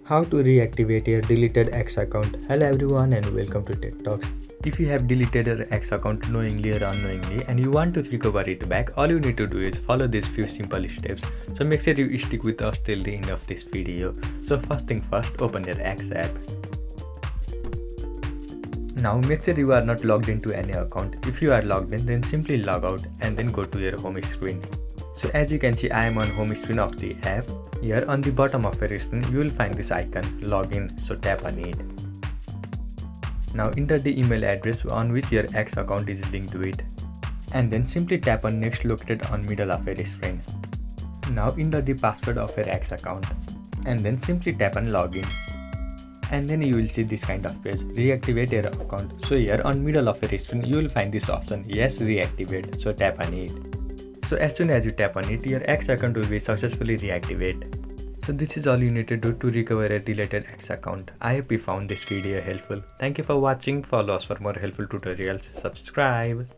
How to reactivate your deleted X account. Hello everyone and welcome to Tech Talks. If you have deleted your X account knowingly or unknowingly and you want to recover it back, all you need to do is follow these few simple steps. So make sure you stick with us till the end of this video. So first thing first, open your X app. Now make sure you are not logged into any account. If you are logged in, then simply log out and then go to your home screen. So as you can see, I am on home screen of the app. Here on the bottom of your screen, you will find this icon, login, so tap on it. Now enter the email address on which your X account is linked with. And then simply tap on next located on middle of your screen. Now enter the password of your X account. And then simply tap on login. And then you will see this kind of page, reactivate your account. So here on middle of your screen, you will find this option, yes, reactivate, so tap on it. So as soon as you tap on it, your X account will be successfully reactivated. So this is all you need to do to recover a deleted X account. I hope you found this video helpful. Thank you for watching. Follow us for more helpful tutorials. Subscribe.